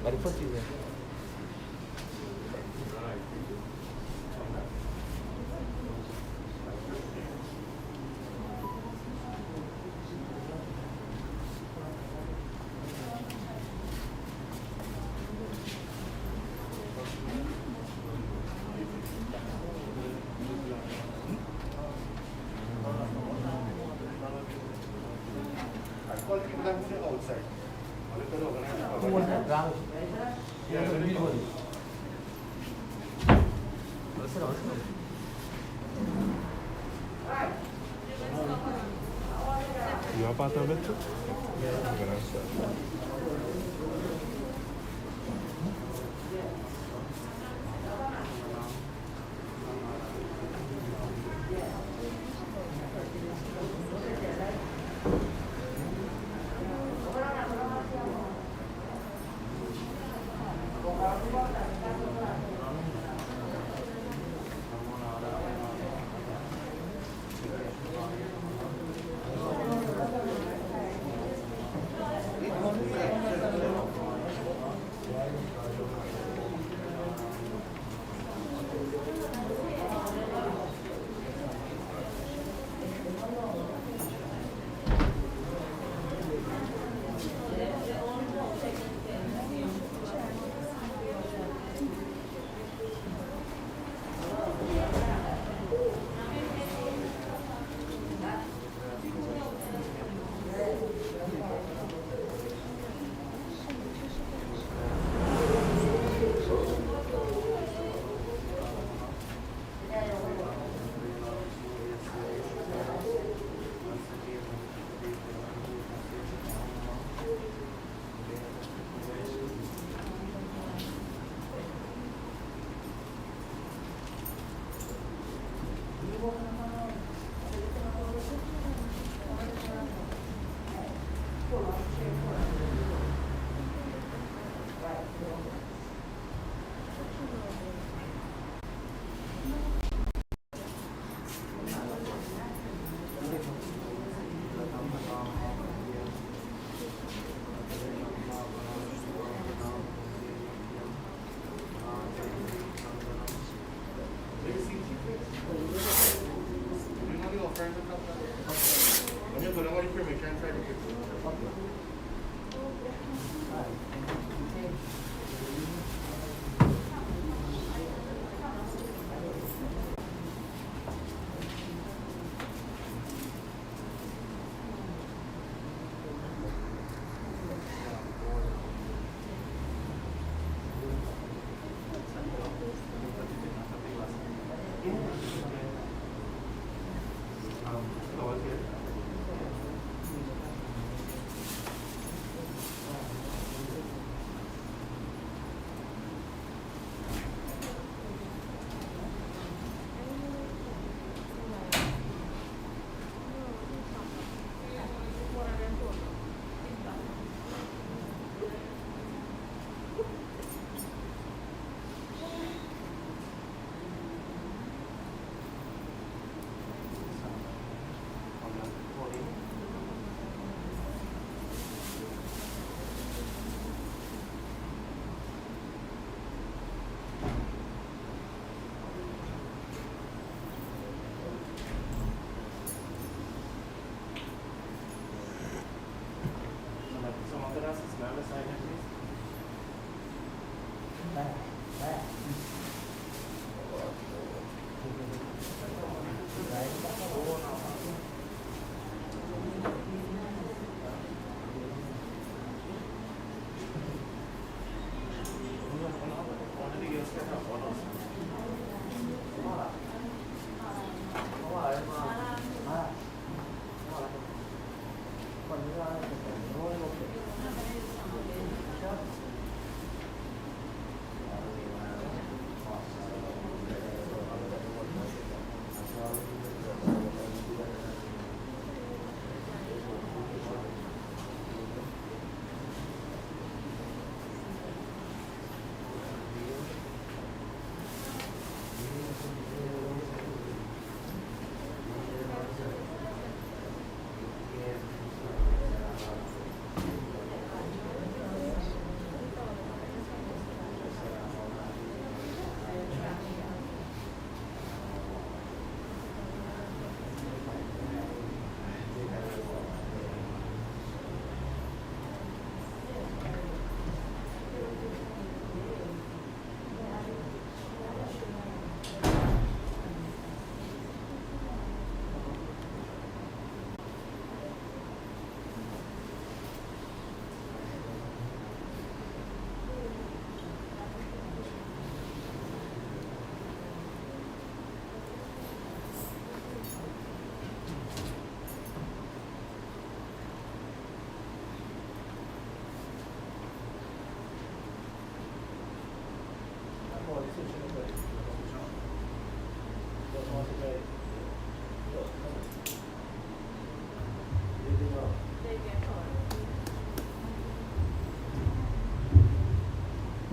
Varias cosas. E o apartamento? Graças.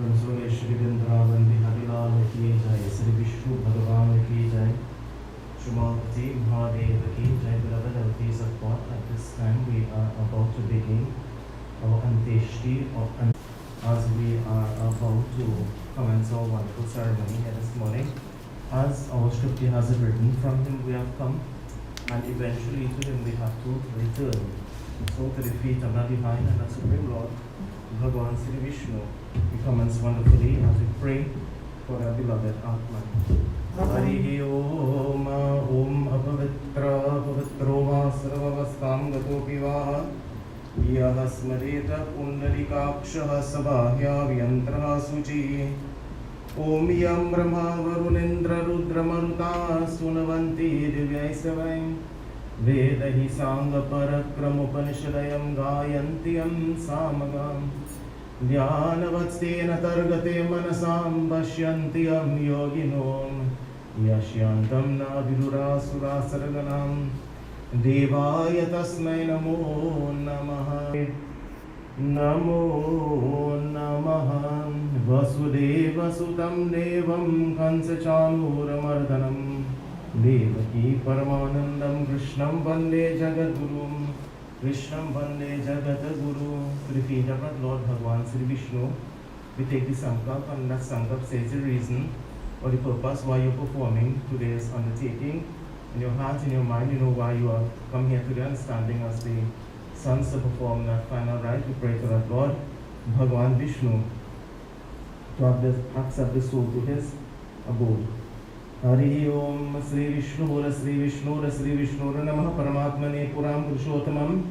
कंसोलेश्वरी Vrindavan Bihari लाल की जय, श्री विष्णु भगवान की जय, Shumapati Mahadev ki jai. Beloved devotees of God, at this time we are about to begin our Anteshti as we are about to commence our wonderful ceremony here this morning. As our scripture has it written, from him we have come and eventually to him we have to return. So to the feet of the divine and the supreme Lord, Bhagavan Sri Vishnu, we commence wonderfully as we pray for our beloved Atman. Hari Om Om Apavitra Pavitro Va Sarvavastam Gatopi Va Yah Smareta Pundalikakshah Sabahya Vyantraha Suchi Om Yam Brahma Varunendra Rudra Maruta Sunavanti Divyaisavai Vedahi Sangha Parakram Upanishadayam Gayantiyam Samagam Dhyanavatsena Targate Manasam Bhashyantiyam Yoginom Yashyantam Navidura Surasaraganam Devaya Tasmai Namo Namaha Namo Namaha Vasudeva Sutam Devam Kansachanuramardanam Devaki Paramanandam Krishnam Vande Jagadgurum Krishnam Vande Jagadguru. To the feet of our Lord Bhagavan Sri Vishnu, we take the Sankalp, and that Sankalp says the reason or the purpose why you're performing today's undertaking. In your heart, in your mind, you know why you are come here today and standing as the sons to perform that final rite. We pray to that Lord Bhagavan Vishnu to accept the soul to his abode. Hari Om Sri Vishnu Sri Vishnu Sri Vishnu Namah Paramatmane Puram Purushottamam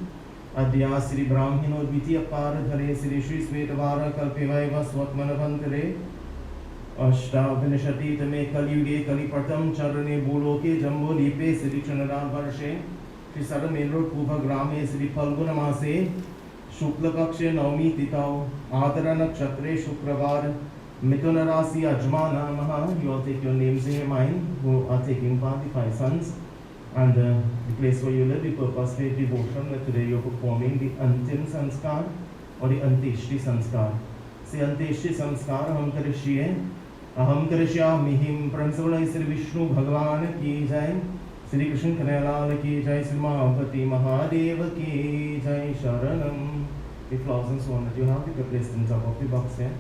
Adya Sri Brahmino Dvitiya Paradhare Sri Shri Svetavara Kalpivaiva Swatmanavantare Ashtavinashati Tame Kalyuge Kalipatam Charane Boloke Jambo Lipe Sri Trinidad Varshe Sri Saramendro Couva Grame Sri Phalguna Mase Shukla Kakshe Naumi Titao Adara Nakshatre Shukravar Mithuna Rasi Ajmana Maha. You all take your names in your mind who are taking part, the 5 sons, and the place where you live, the purpose of devotion. That today you are performing the Antim Sanskar or the Anteshti Sanskar. Say Anteshti Sanskar Aham Karishye Aham Karishyamihim. Pransavala Sri Vishnu Bhagavan ki jai, Sri Krishna Kanayalal ki jai, Sri Mahapati Mahadev ki jai. Sharanam. The flowers and so on that you have, you can place them on top of the box here.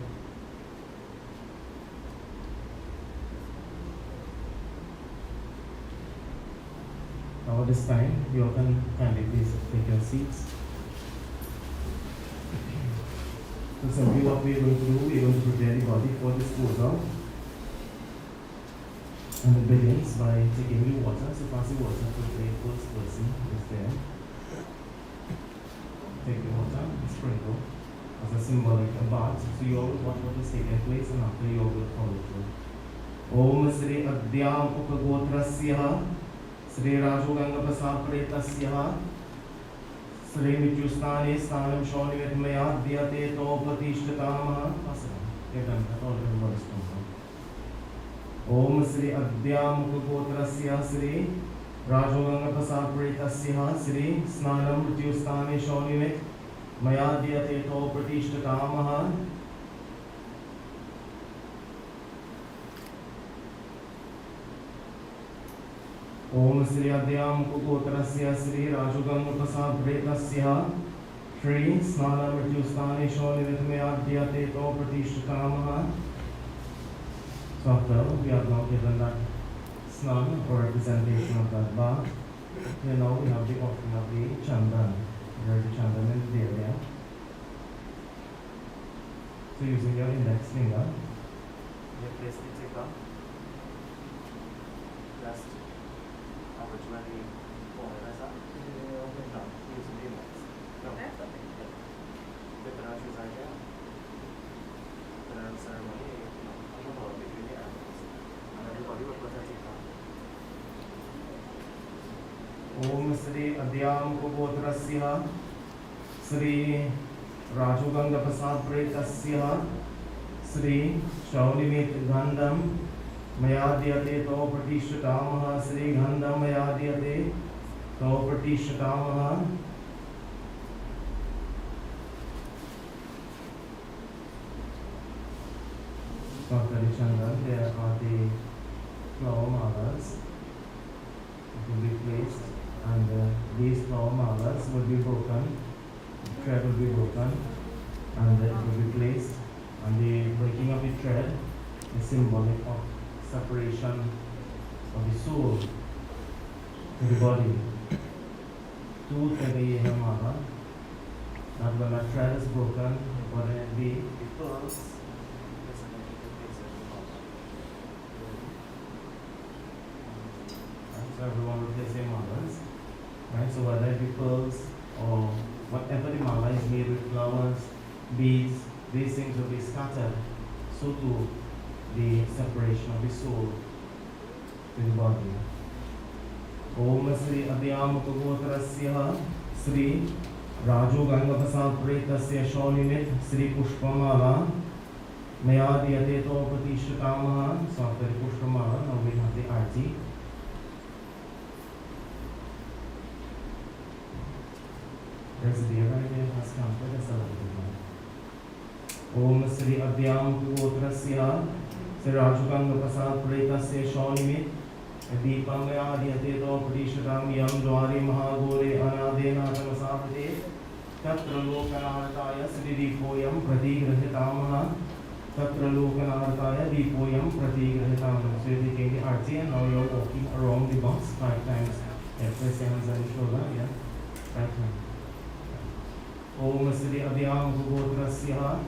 Now this time, you all can kindly please take your seats. So simply what we are going to do, we are going to prepare the body for disposal. And it begins by taking the water. So pass the water to the first person who is there. Take the water and sprinkle as a symbolic bath. So you all watch what is taking place, and after you all will follow through. Om Sri Adyam Upagotrasya Sri Rajo Ganga Prasad Sri Mityustane Stanam Shonivet Maya Dhyate Topatishtatama. You've done that already. What is from Om Sri Adyam Upagotrasya Sri Rajo Ganga Prasad Sri Snanam Mityustane Shonivet Maya Dhyate Topatishtatama. Om Sri Adyam Kukotrasya Sri Rajugam Prasad Pretasya Sri Snana Mrityustane Shonivetme Adhyate To Pratishtakamaha. So after we have now given that snan or representation of that bath, here now we have the offering of the chandan. There is the chandan in the area. So using your index finger, you place the tikka. Just originally formed as a using the index. No. That's something. The Rajo is right there. The ceremony, I'm about between the animals. And everybody will put a tikka. Om Sri Adyam Kukotrasya Sri Rajuganga Prasad Pretasya Sri Shaunimit Gandham Mayadhyate To Pratishtatamaha Sri Gandham Mayadhyate To Pratishtatamaha. Chandan, there are the flower malas to be placed, and these flower malas will be broken, the thread will be broken, and it will be placed, and the breaking of the thread is symbolic of separation of the soul to the body. Two Tagayeha Mala, that when a thread is broken, the pearls. So everyone will place their malas, right? So whether it be pearls or whatever the mala is made with, flowers, beads, these things will be scattered, so too the separation of the soul to the body. Om Sri Adhyam Kugotrasya Sri Rajo Ganga Pretasya Shonimit Sri Pushpamala Mayadiyate To Pratishtamaha. So after the Pushpamala, now we have the arti. There's a deer right there, has come for the celebration. Om Sri Adhyam Kugotrasya Sri Rajo Ganga Pretasya Shonimit Deepam Yadiyate To Pratishtamaha Yam Dwari Mahagore Anadena Tamasavate Tatra Lokanartaya Sri Deepoyam Pratigrahitamaha Tatra Lokanartaya Deepoyam Pratigrahitamaha. So you're taking the arti and now you're walking around the box 5 times. Press your hands on the shoulder, yeah. Right hand. Om Sri Adhyam Kugotrasya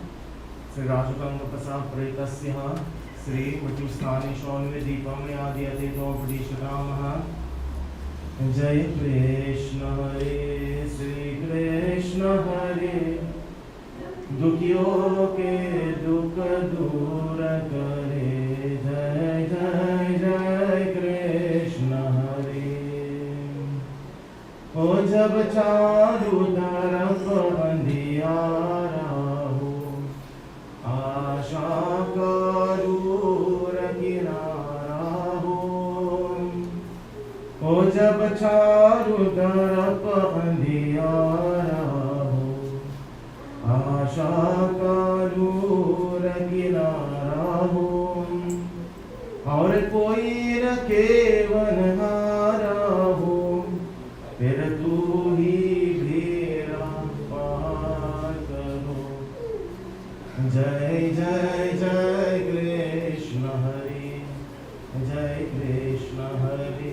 Sri Rajaganga Pretasya Sri Mutustani Shonve Deepam Yadiyate To Pratishtamaha. Jai Krishna Hare Sri Krishna Hare Dukhiyon ke dukh dur kare. Jai Jai Jai Krishna Hare. O jab charu taraf andhiyara ho, आशा का दूर किनारा हो, ओ जब चारों तरफ अंधियारा हो, आशा का दूर किनारा हो, और कोई न केवलहारा हो, फिर तू ही मेरा पार करो. Jai Jai Jai Krishna Hare, Jai Krishna Hare,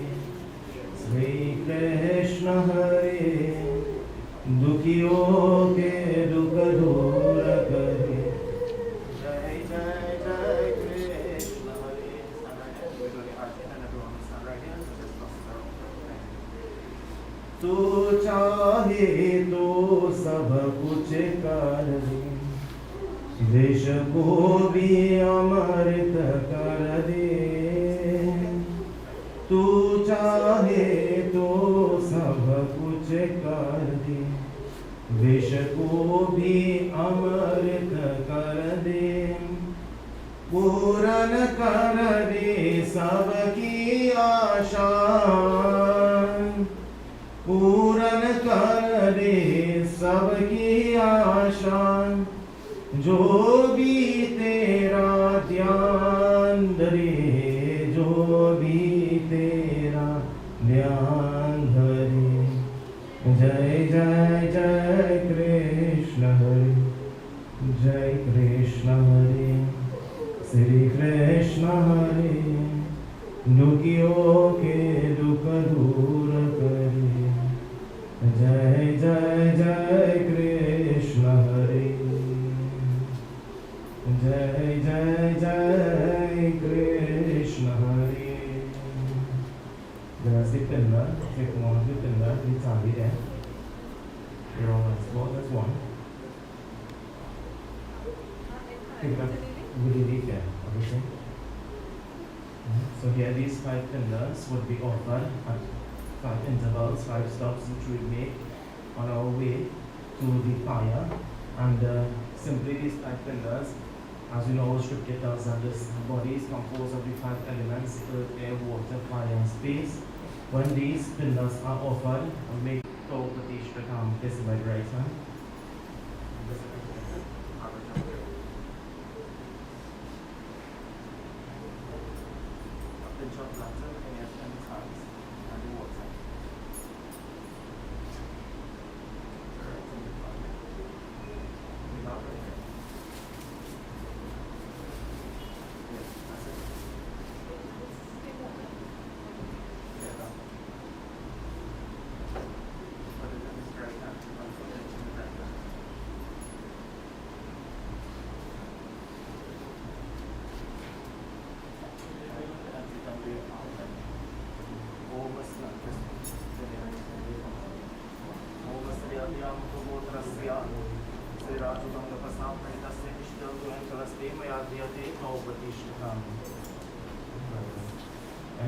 Sri Krishna Hare, Dukhiyon ke dukh dur kare. Jai Jai Jai Krishna Hare. We're doing the arti and everyone will stand right here. So just cross it out. Tu chahe to sab kuch kar de, देश को भी अमृत कर दे. तू चाहे तो सब कुछ कर दे, देश को भी अमृत कर दे. पूर्ण कर दे सबकी आशा, पूर्ण कर दे सबकी आशा. जो भी तेरा ध्यान धरे, जो भी तेरा ध्यान धरे. जय जय जय कृष्ण हरे, जय कृष्ण हरे, श्री कृष्ण हरे. दुखियों के दुख दूर करे. जय जय जय कृष्ण हरे, Jai Jai Jai Krishna Hare. There's the pillar, take one of the pillar, it's already there. You're on the spot, that's one. Pick up, really leave there, everything. So here these 5 pillars would be offered at 5 intervals, 5 stops which we make on our way to the fire. And simply these 5 pillars, as you know, scripture tells us this body is composed of the 5 elements: earth, air, water, fire, and space. When these pillars are offered, we make Pratishtamaha, this by the right hand. And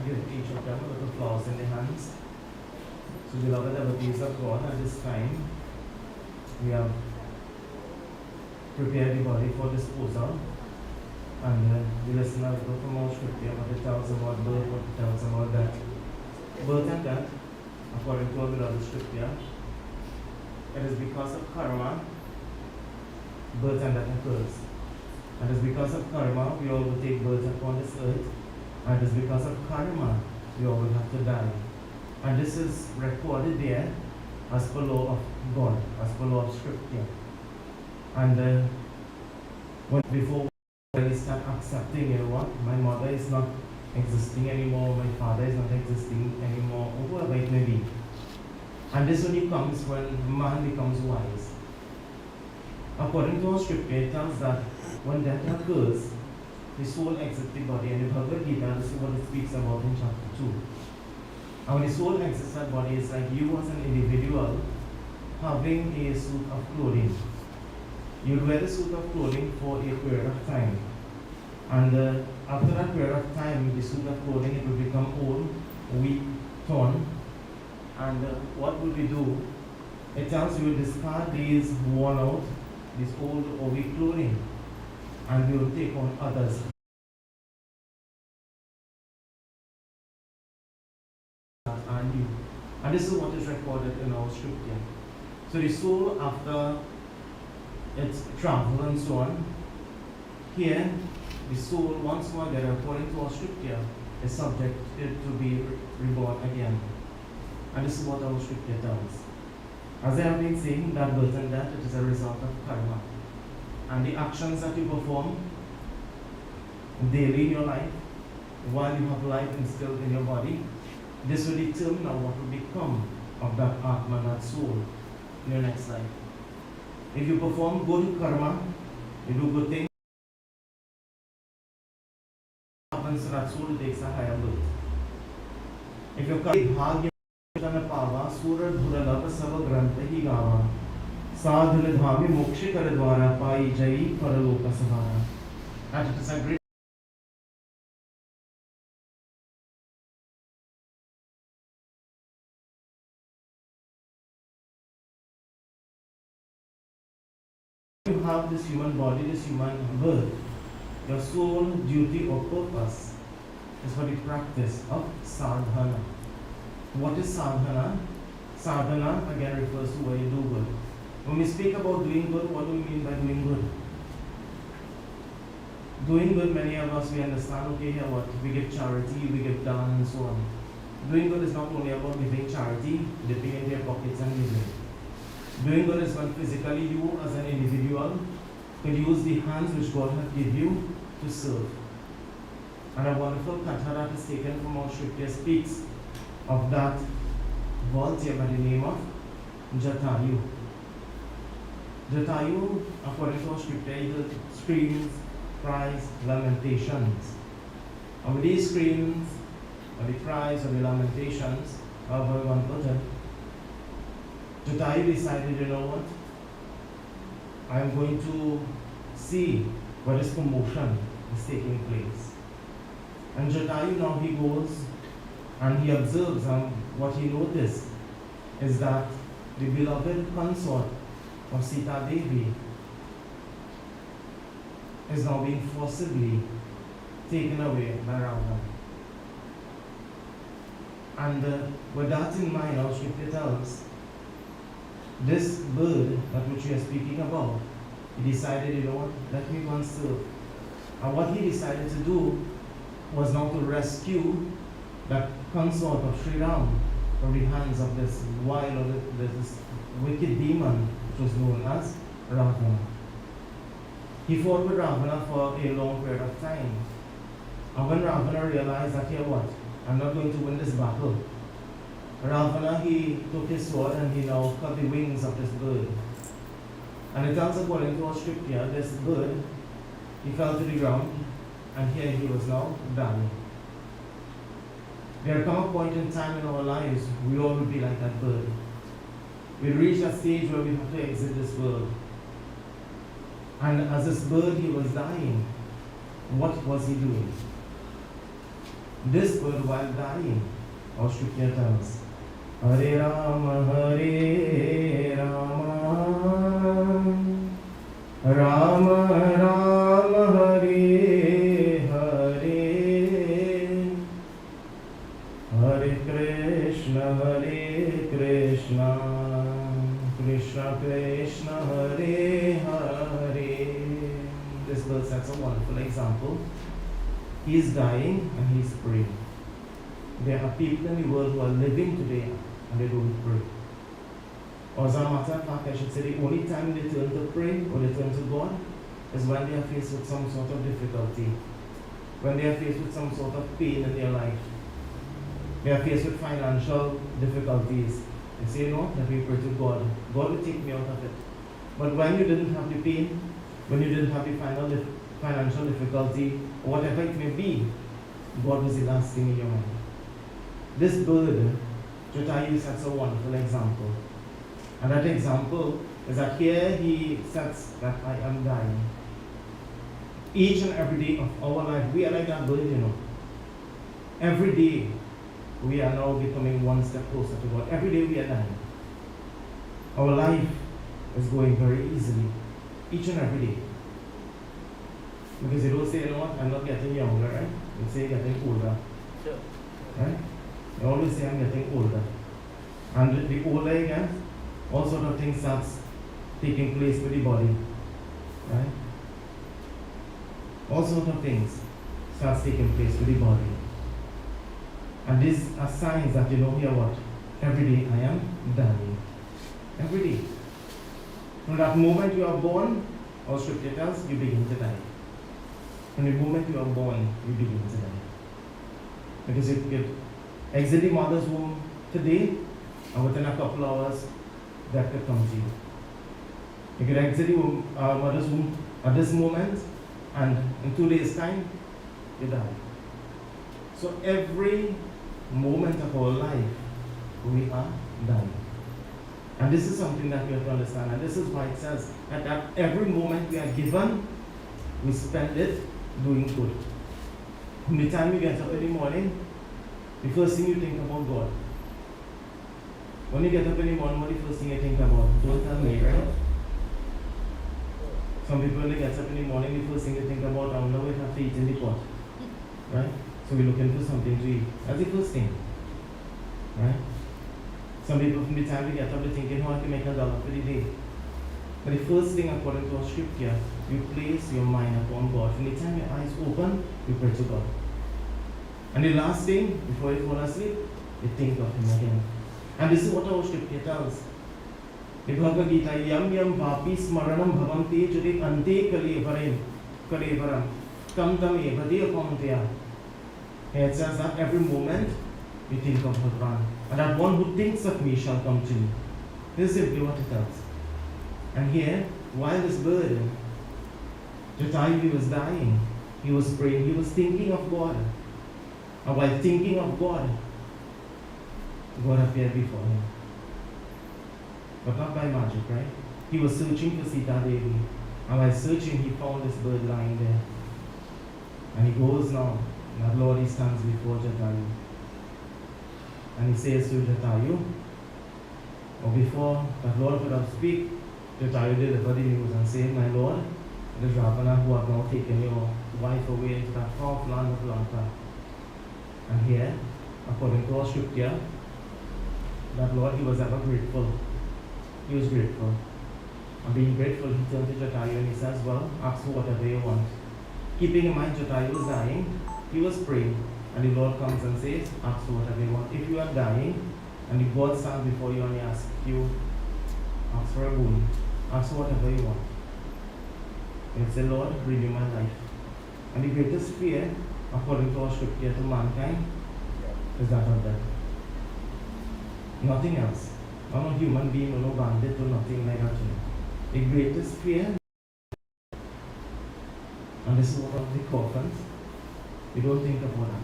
give each of them little flowers in their hands. So, beloved devotees of God, at this time, we have prepared the body for disposal. And we listen a little from our scripture, what it tells about birth, what it tells about death. Birth and death, according to our beloved scripture, it is because of karma, birth and death occurs. And it is because of karma, we all will take birth upon this earth. And it is because of karma, we all will have to die. And this is recorded there as per law of God, as per law of scripture. And before we start accepting, you know what, my mother is not existing anymore, my father is not existing anymore, or whoever it may be. And this only comes when man becomes wise. According to our scripture, it tells that when death occurs, the soul exits the body. And the Bhagavad Gita, this is what it speaks about in chapter 2. And when the soul exits that body, it's like you as an individual having a suit of clothing. You'll wear the suit of clothing for a period of time. And after that period of time, the suit of clothing, it will become old, weak, torn. And what will we do? It tells you discard these worn out, these old or weak clothing, and we will take on others. And you. And this is what is recorded in our scripture. So the soul, after its travel and so on, here the soul once more again, according to our scripture, is subjected to be reborn again. And this is what our scripture tells. As I have been saying, that birth and death, it is a result of karma. And the actions that you perform daily in your life, while you have life instilled in your body, this will determine what will become of that atma, that soul, in your next life. If you perform good karma, you do good things, happens to that soul, takes a higher birth. If you karma, पावा सूरज धुरलभ सब ग्रंथ ही गावा साधुल धामी मोक्ष कर द्वारा पाई जई परलोक सहारा. And it is a great you have this human body, this human birth, your sole duty or purpose is for the practice of sadhana. What is sadhana? Sadhana again refers to where you do good. When we speak about doing good, what do we mean by doing good? Doing good, many of us, we understand, okay, here what? We give charity, we give dawn and so on. Doing good is not only about giving charity, dipping into your pockets and giving. Doing good is when physically you as an individual can use the hands which God has given you to serve. And a wonderful katha that is taken from our scripture speaks of that volunteer by the name of Jatayu. Jatayu, according to our scripture, either screams, cries, lamentations. And with these screams, or the cries, or the lamentations, however one put it, Jatayu decided, you know what? I am going to see what this commotion is taking place. And Jatayu now he goes and he observes, and what he noticed is that the beloved consort of Sita Devi is now being forcibly taken away by Ravana. And with that in mind, our scripture tells, this bird that which we are speaking about, he decided, you know what, let me go and serve. And what he decided to do was now to rescue that consort of Sri Ram from the hands of this wild or this wicked demon which was known as Ravana. He fought with Ravana for a long period of time. And when Ravana realized that, here what, I'm not going to win this battle, Ravana, he took his sword and he now cut the wings of this bird. And it tells, according to our scripture, this bird, he fell to the ground and here he was now dying. There come a point in time in our lives, we all will be like that bird. We reach a stage where we have to exit this world. And as this bird, he was dying, What was he doing? This bird while dying, our scripture tells, Hare Rama, Rama Rama, Hare Hare, Hare Krishna, Krishna Krishna, Hare Hare. This bird sets a wonderful example. He is dying and he is praying. There are people in the world who are living today and they don't pray. Or as a matter of fact, I should say the only time they turn to pray or they turn to God is when they are faced with some sort of difficulty, when they are faced with some sort of pain in their life. They are faced with financial difficulties. They say, no, let me pray to God. God will take me out of it. But when you didn't have the pain, when you didn't have the financial difficulty, or whatever it may be, God was the last thing in your mind. This bird, Jatayu sets a wonderful example. And that example is that here he says that I am dying. Each and every day of our life, we are like that bird, Every day, we are now becoming one step closer to God. Every day we are dying. Our life is going very easily, each and every day. Because you don't say, I'm not getting younger, right? You say getting older. Sure. Right? You always say I'm getting older. And the older I get, all sort of things starts taking place with the body. Right? All sort of things starts taking place with the body. And these are signs that here what? Every day I am dying. Every day. From that moment you are born, our scripture tells you begin to die. From the moment you are born, you begin to die. Because if you exit the mother's womb today, and within a couple hours, that could come to you. You could exit the mother's womb at this moment, and in 2 days' time, you die. So every moment of our life, we are dying. And this is something that we have to understand. And this is why it says that at every moment we are given, we spend it doing good. From the time you get up in the morning, the first thing you think about God. When you get up in the morning, what is the first thing you think about? Don't tell me, right? Some people, when they get up in the morning, the first thing they think about, I don't know, we have to eat in the pot. Right? So we're looking for something to eat. That's the first thing. Right? Some people, from the time they get up, they're thinking how I can make $1 for the day. But the first thing, according to our scripture, you place your mind upon God. From the time your eyes open, you pray to God. And the last thing, before you fall asleep, you think of Him again. And this is what our scripture tells. The Bhagavad Gita, Yam Yam Vapi Smaranam Bhavanti Juri Ante Kalevaram Tam Tam Evadi Akamantya. It says that every moment you think of Bhagavan. And that one who thinks of me shall come to me. This is simply what it tells. And here, while this bird, Jatayu was dying, he was praying, he was thinking of God. And while thinking of God, God appeared before him. But not by magic, right? He was searching for Sita Devi. And while searching, he found this bird lying there. And he goes now. That Lord, he stands before Jatayu. And he says to Jatayu, or before that Lord could have speak, Jatayu delivered the news and said, my Lord, it is Ravana who have now taken your wife away into that far land of Lanka. And here, according to our scripture, that Lord, he was ever grateful. He was grateful. And being grateful, he turned to Jatayu and he says, well, ask for whatever you want. Keeping in mind Jatayu was dying, he was praying. And the Lord comes and says, ask for whatever you want. If you are dying, and the God stands before you and he asks you, ask for a boon, ask for whatever you want. And say, Lord, renew my life. And the greatest fear, according to our scripture to mankind, is that of death. Nothing else. Not a human being, no bandit, or nothing like that. The greatest fear, and this is one of the coffins, we don't think about that.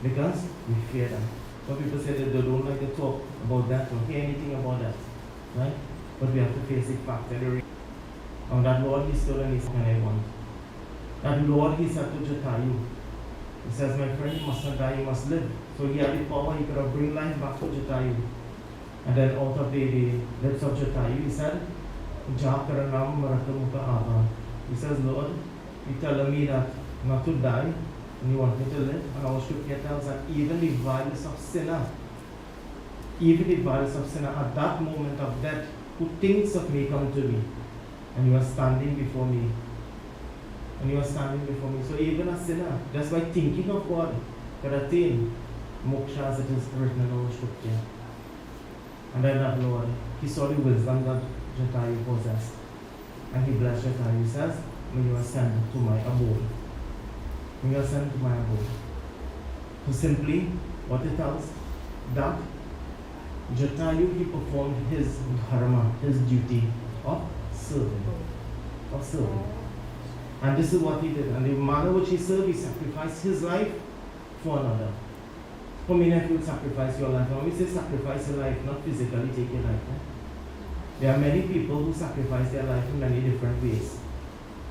Because we fear that. Some people say that they don't like to talk about that or hear anything about that. Right? But we have to face it fact. And that Lord, he stood and he said, what can I want? And Lord, he said to Jatayu, he says, my friend, you must not die, you must live. So he had the power, he could have bring life back to Jatayu. And then out of the lips of Jatayu, he said, Jakaranam Maratamuka Ava. He says, Lord, you tell me that not to die, and you want me to live. And our scripture tells that even the vilest of sinner, at that moment of death, who thinks of me, come to me. And you are standing before me. So even a sinner, just by thinking of God, could attain moksha as it is written in our scripture. And then that Lord, he saw the wisdom that Jatayu possessed. And he blessed Jatayu. He says, when you are sent to my abode. So simply, what it tells, that Jatayu, he performed his dharma, his duty of serving. And this is what he did. And the manner which he served, he sacrificed his life for another. For many of you would sacrifice your life. When we say sacrifice your life, not physically take your life. There are many people who sacrifice their life in many different ways.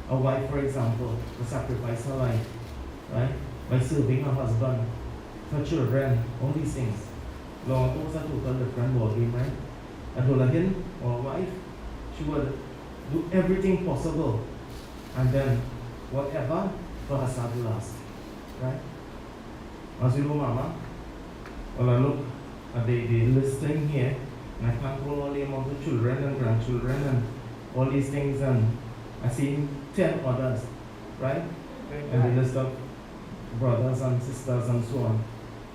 A wife, for example, will sacrifice her life, right? By serving her husband, her children, all these things. Long those are total different ballgame, right? A Dolahin or a wife, she would do everything possible. And then whatever for herself will last. Right? As you know, Mama, well, I look at the listing here, and I can't call all the amount of children and grandchildren and all these things, and I see 10 others, right? And the list of brothers and sisters and so on.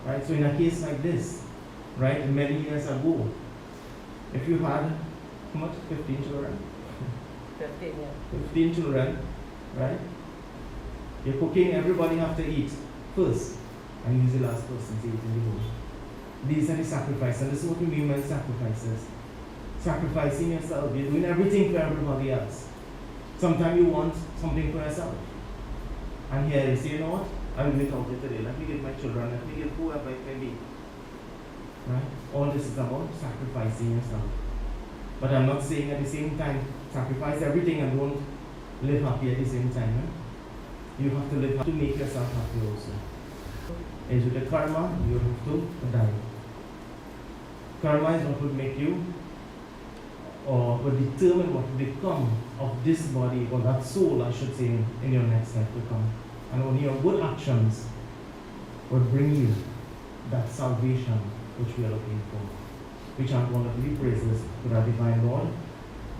Right? So in a case like this, right, many years ago, if you had, how much? 15 children? 15, yeah. 15 children, right? You're cooking, everybody have to eat first, and use the last person to eat in the home. These are the sacrifices, and this is what we mean by sacrifices. Sacrificing yourself, you're doing everything for everybody else. Sometimes you want something for yourself. And here you say, you know what? I will make out it today. Let me give my children, let me give whoever it may be. Right? All this is about sacrificing yourself. But I'm not saying at the same time, sacrifice everything and don't live happy at the same time. Eh? You have to live happy to make yourself happy also. As with the karma, you have to die. Karma is what would make you, or will determine what will become of this body, or that soul, I should say, in your next life to come. And only your good actions will bring you that salvation which we are looking for. We chant wonderfully praises to our divine Lord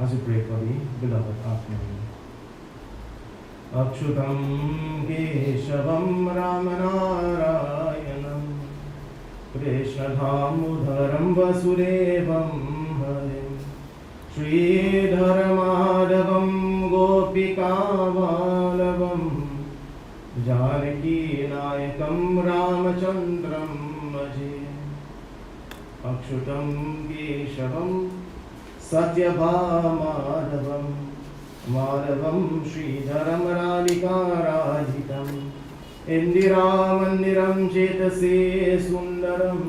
as we pray for the beloved Atman. Akshutam Keshavam Ramanarayanam Krishna Dhamudaram Vasudevam Harim Sri Dharamadavam Gopika Valavam Janaki Nayakam Ramachandram Bhaje Akshutam Keshavam Satyabhamadavam Madhavam Sridharam Radhikaradhitam Indiramandiram Chetase Sundaram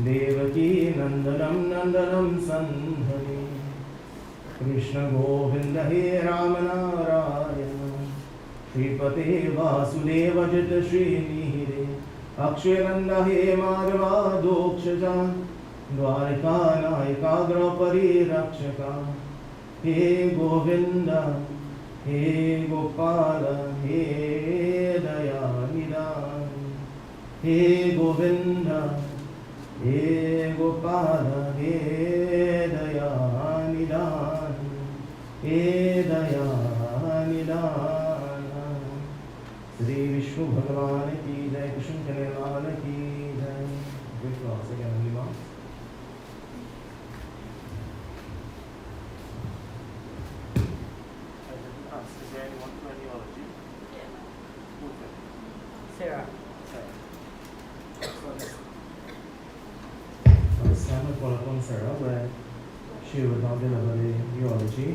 Devaki Nandanam Nandanam Sandhani Krishna Govinda He Ramanarayana Shripate Vasudeva Jita Srinihire Akshayananda He Madhava Dokshaja Dwarika Nayaka Draupadi Rakshaka He Govinda, He Gopala, He Dayanidhan. He Govinda, He Gopala, He Dayanidhan. He Dayanidhan. Shri Vishnu Bhagavan ki jai, Krishna Kanana ki jai. Good class again, Lima. Is there anyone for any eulogy? Yeah. Who's that? Sarah. This time I call upon Sarah, where she will now deliver the eulogy.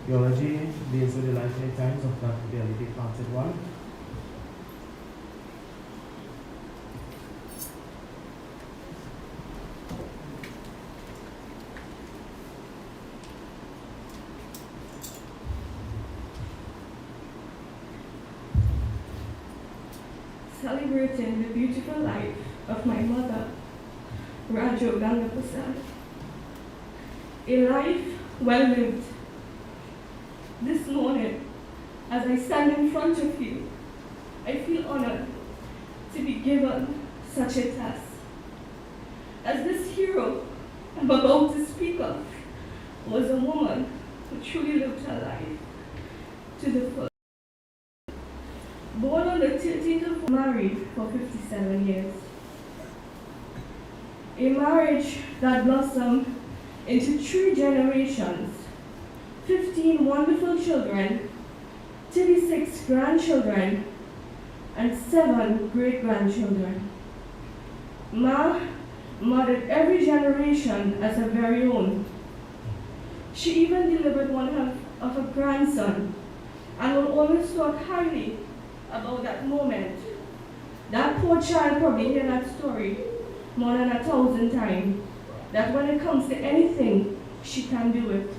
Eulogy deals with the life and times of that dearly departed one. celebrating the beautiful life of my mother, Rajo Ganga Persad. A life well lived. This morning, as I stand in front of you, I feel honored to be given such a task. As this hero I'm about to speak of was a woman who truly lived her life to the full. Born on the 13th of married for 57 years. A marriage that blossomed into 3 generations, 15 wonderful children, 36 grandchildren, and 7 great-grandchildren. Ma mothered every generation as her very own. She even delivered one of her grandson and will always talk highly about that moment. That poor child probably heard that story more than 1,000 times, that when it comes to anything, she can do it.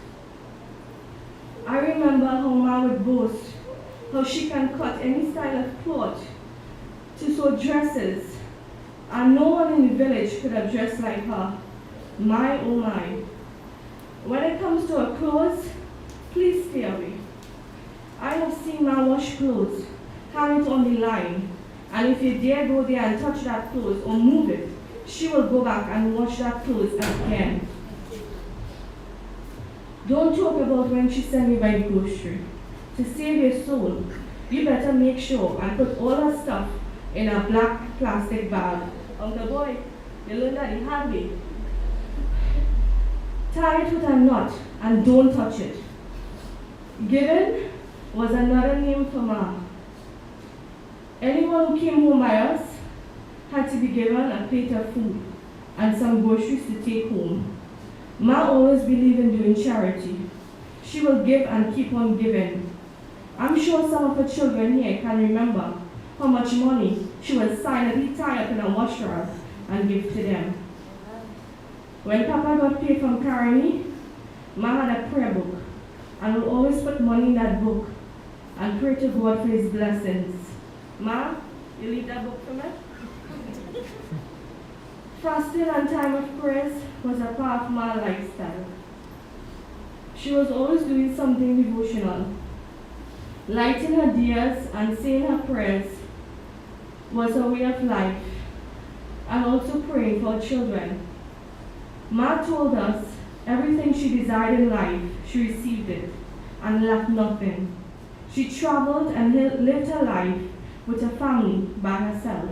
I remember how Ma would boast how she can cut any style of cloth to sew dresses, and no one in the village could have dressed like her. My oh my. When it comes to her clothes, please stay away. I have seen Ma wash clothes, hang it on the line, and if you dare go there and touch that clothes or move it, she will go back and wash that clothes again. Don't talk about when she sent me by the grocery. To save your soul, you better make sure and put all her stuff in a black plastic bag. Uncle boy, you learn that the hard way. Tie it with a knot and don't touch it. Given was another name for Ma. Anyone who came home by us had to be given a plate of food and some groceries to take home. Ma always believed in doing charity. She will give and keep on giving. I'm sure some of her children here can remember how much money she would silently tie up in a wash rag and give to them. When Papa got paid from Carney, Ma had a prayer book and would always put money in that book and pray to God for his blessings. Ma, you leave that book for me? Fasting and time of prayers was a part of my lifestyle. She was always doing something devotional. Lighting her diyas and saying her prayers was her way of life, and also praying for her children. Ma told us everything she desired in life, she received it and lacked nothing. She traveled and lived her life with her family by herself.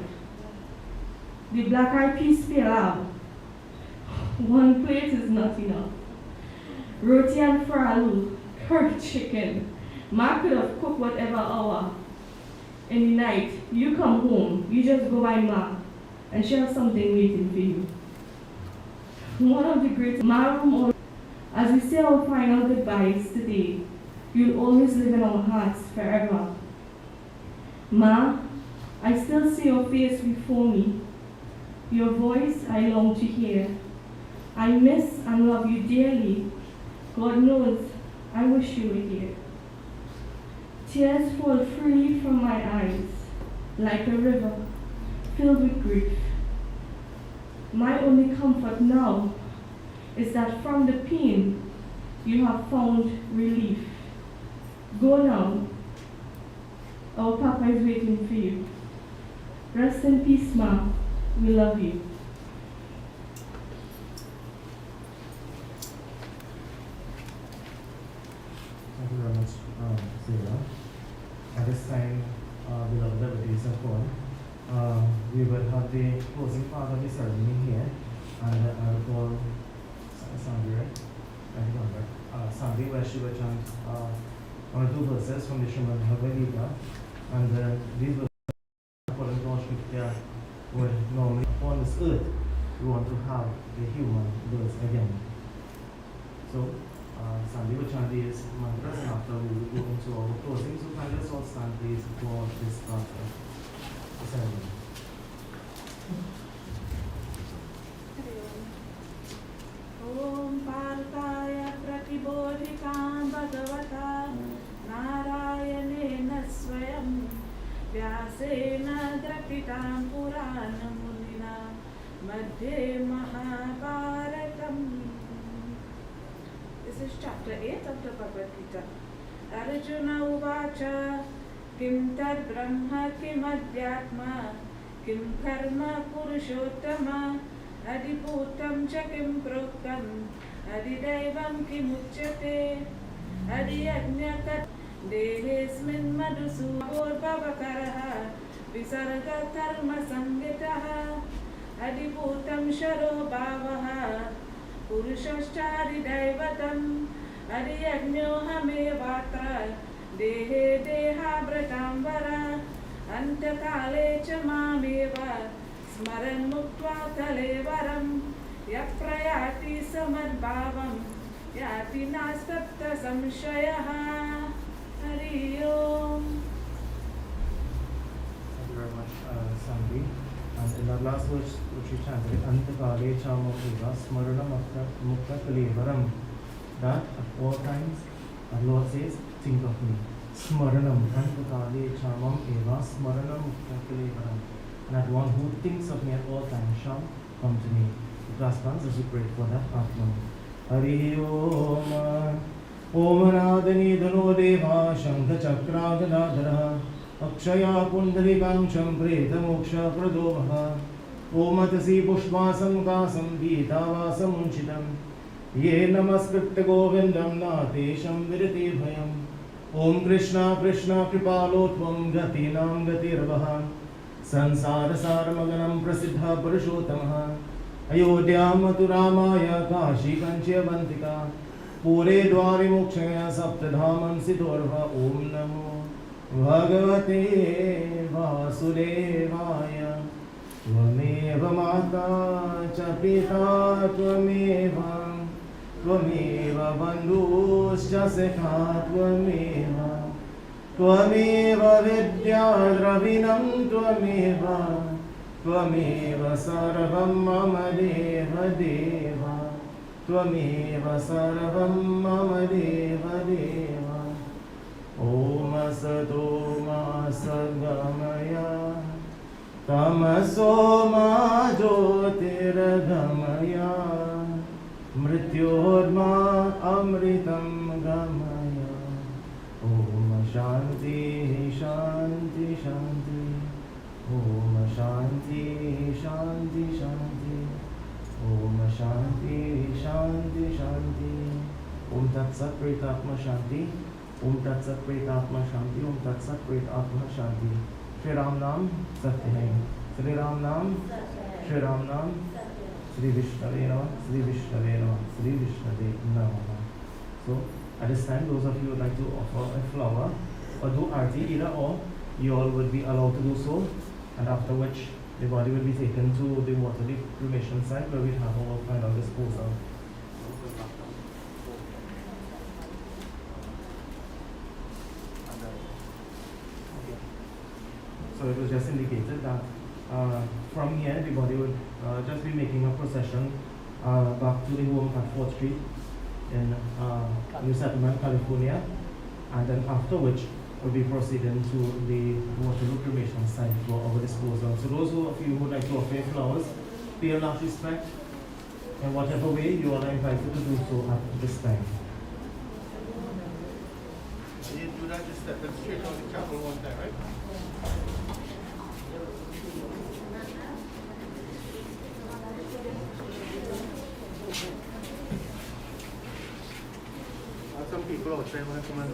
The black eyed peas pilau. One plate is not enough. Roti and faralu, curry chicken. Ma could have cooked whatever hour. In the night, you come home, you just go by Ma, and she has something waiting for you. One of the great Ma room, as we say our final goodbyes today, you'll always live in our hearts forever. Ma, I still see your face before me. Your voice I long to hear. I miss and love you dearly. God knows I wish you were here. Tears fall freely from my eyes, like a river filled with grief. My only comfort now is that from the pain you have found relief. Go now. Our Papa is waiting for you. Rest in peace, Ma. We love you. Thank you very much, Sarah. At this time, beloved devotees of God, we will have the closing part of the ceremony here, and I will call Sandy, right? I remember. Sandy, where she will chant one or two verses from the Srimad Bhagavad Gita, and these verses are according to our Scripture, where normally upon this earth we want to have the human birth again. So, Sandy will chant these mantras, and after we will go into our closing. So, can you all stand please for this part of the ceremony? Om Partaya Pratibodhikam Bhagavata Narayanena Swayam Vyasena Drakya कथितां पुराणमुनिना मध्ये महाभारतम्. This is chapter 8 of the Bhagavad Gita. Arjuna uvacha kim tad brahma kim adhyatma kim karma purushottama adibhutam cha kim proktam adidaivam kim uchyate adiyajnakat देहेस्मिन् मधुसूदोर्भवकरः विसर्गकर्मसंहितः अधिभूतं शरो भावः पुरुषश्चादिदैवतम् अधियज्ञोऽहमेवात्र देहे देहाभृताम्बर अन्तकाले च मामेव स्मरन् मुक्त्वा कलेवरं यः प्रयाति समद्भावं याति नास्तप्त संशयः. Hari Om. Thank you very much, Sandhi. And in the last verse, which we chanted, Antakale Chamam Eva Smarana Mukta Kalevaram. That at all times, our Lord says, think of me. Smaranam, Antakale Chamam Eva Smarana Mukta Kalevaram. And that one who thinks of me at all times shall come to me. The last ones as we pray for that Atman. Hari Om. Om Radhani Dhano Deva Shankha Chakra Gadadhara Akshaya Pundarikam Champreta Moksha Pradomaha Om Atasi Pushpasam Kasam Gitavasam Unchitam Ye Namaskritta Govindam Natesham Virati Bhayam Om Krishna Krishna Kripalotvam Gatinam Gatirvaha Sansara Saramaganam Prasiddha Purushotamaha Ayodhya Maturamaya Kashi Kanchyavantika Pure Dwari Mokshaya Saptadhaman Siddharva Om Namo Bhagavate Vasudevaya Tvameva Mata Cha Pita Tvameva Bandhuscha Sekha Tvameva Vidya Dravinam Tvameva Sarvam Mama Deva Deva Tvameva sarvam mama deva deva Om asato ma sagamaya Tamaso ma jyotirgamaya Mrityorma amritam gamaya Om shanti shanti shanti Om shanti shanti shanti Om Shanti Shanti Shanti Om Tat Sat Pretatma Shanti Om Tat Sat Pretatma Shanti Om Tat Sat Pretatma Shanti Shri Ram Nam Satya Hai Shri Ram Nam Shri Ram Nam Shri Vishnave Namaha Shri Vishnave Namaha Shri Vishnave Namaha. So at this time, those of you who would like to offer a flower or do arti, either or, you all would be allowed to do so, and after which the body will be taken to the water cremation site where we have our final disposal. So it was just indicated that from here the body would just be making a procession back to the home at 4th Street in New Settlement, California, and then after which we'll be proceeding to the Waterloo cremation site for our disposal. So those of you who would like to offer flowers, pay your last respect in whatever way you are invited to do so at this time. When you do that, just step them straight on the chapel one time, right? Some people outside want to come and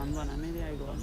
Buona, maybe I go.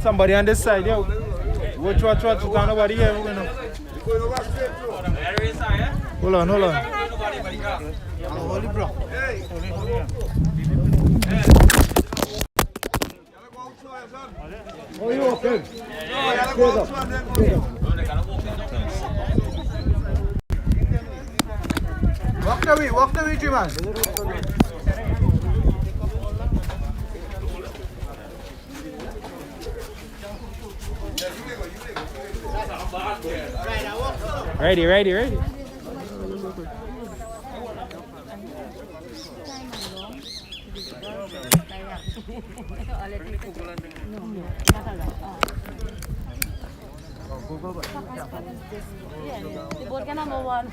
Somebody on this side, yo. Watch, can't nobody here. Hold on. Hold it, bro. Oh, you okay? Walk the way, Jiman. Ready. Board ka number 1.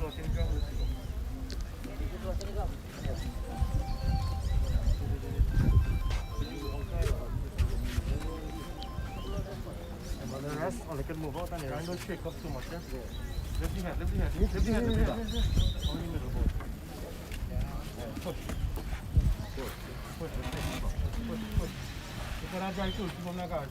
But the rest, or they can move out and the don't shake up too much. Yeah? Lift the head, lift the head, lift the head, lift the head. Only middle ball. Push. Push. You can try to from the guard.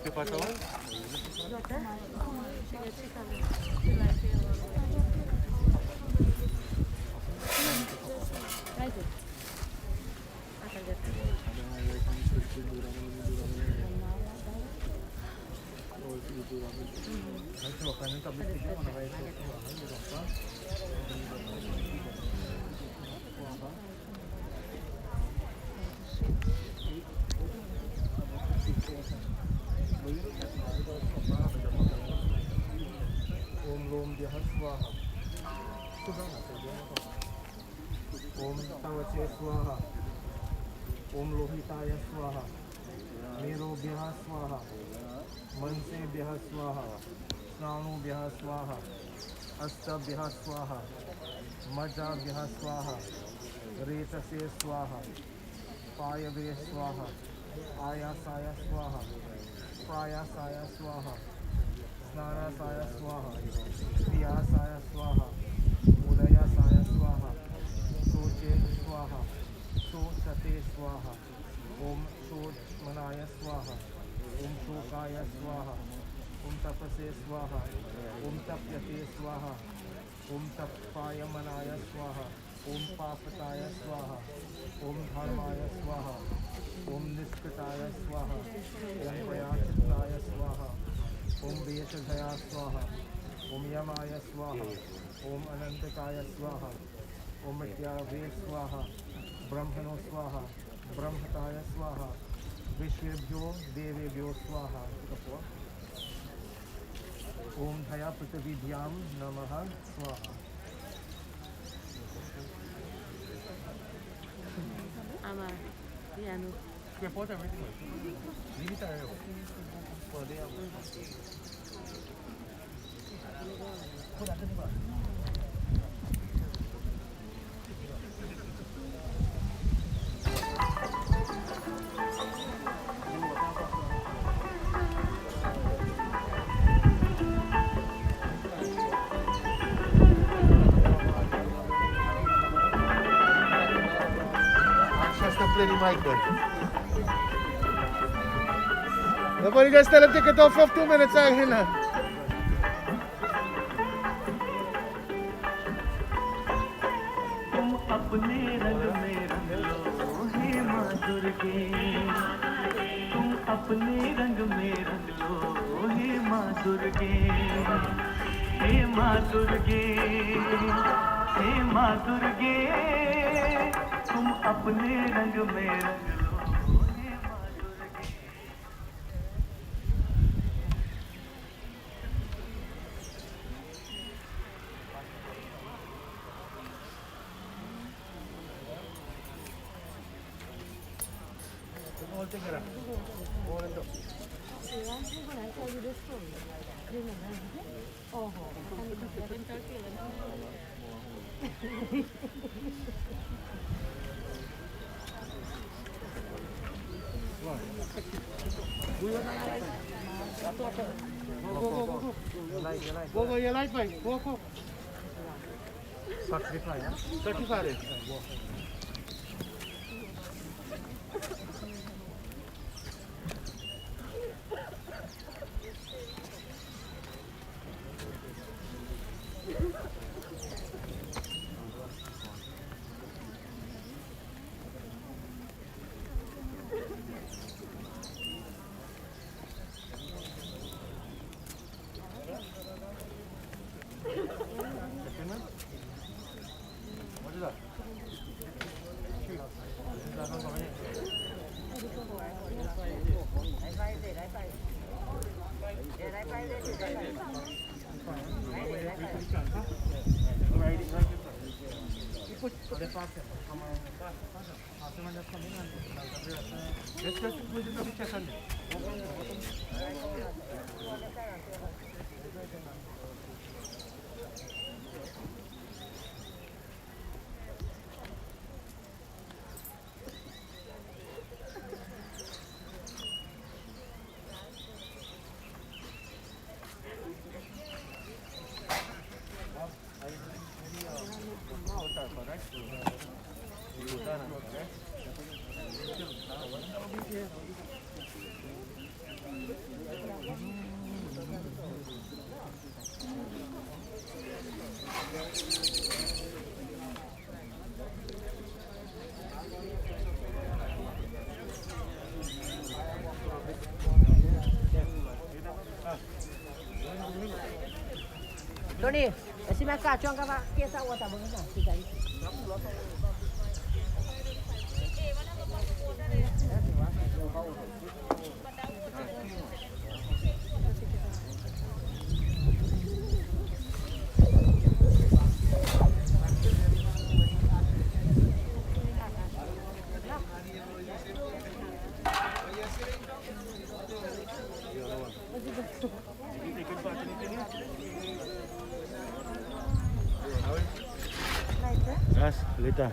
Paper towel? Om Tavate Swaha, Om Lohitaya Swaha, Mero Bhya Swaha, Manse Bhya Swaha, Snanu Bhya Swaha, Asta Bhya Swaha, Maja Bhya Swaha, Retase Swaha, Payave Swaha, Ayasaya Swaha, Prayasaya Swaha, Snarasaya Swaha, Vyasaya Swaha, Udayasaya Swaha, Soche Swaha, Sochate Swaha, Om Sot Manaya Swaha, Om Shokaya Swaha, Om Tapase Swaha, Om Tapyate Swaha, Om Tapaya Manaya Swaha, Om Papataya Swaha, Om Dharmaya Swaha, Om Niskritaya Swaha, Om Prayachitaya Swaha, Om Veshadhaya Swaha, Om Yamaya Swaha, Om Anantakaya Swaha, Om Mityave Swaha, Brahmano Swaha, Brahmataya Swaha, Vishwebhyo Devebhyo Swaha. Om Dhaya Pratavidhyam Namaha Swaha. Amar, piano. You put everything. Leave it there. For the put that in the bag. Nobody just tell him to take it off for 2 minutes, I hear now. all together. All in the. Go, your light, boy. Go. Sacrifice, huh? Sacrifice it. What is that? Tony, si mai caccio anche ma che sta vuota buona si dai. Yes, later.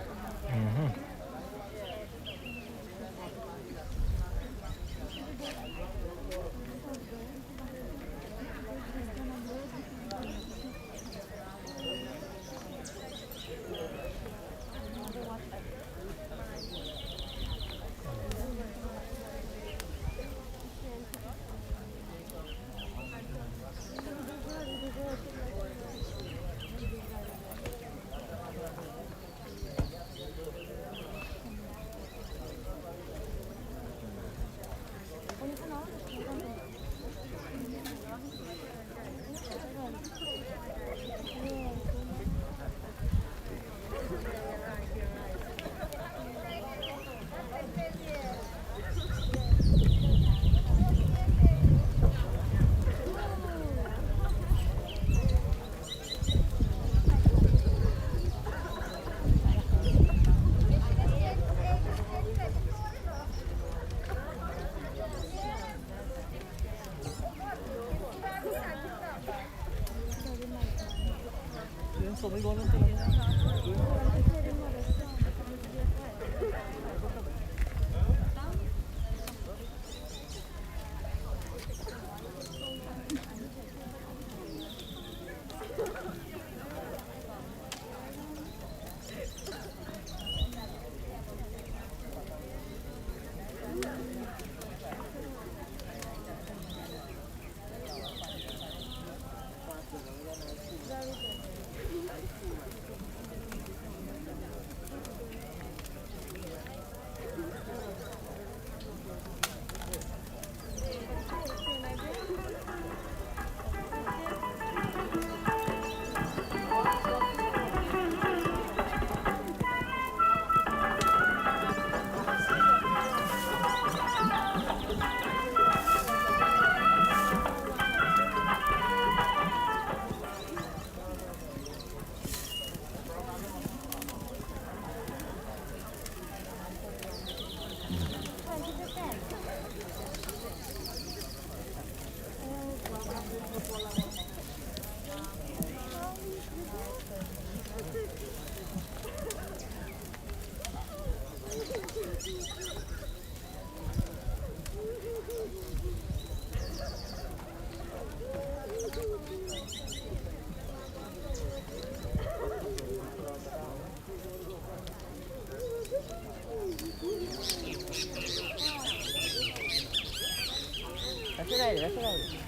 That's right.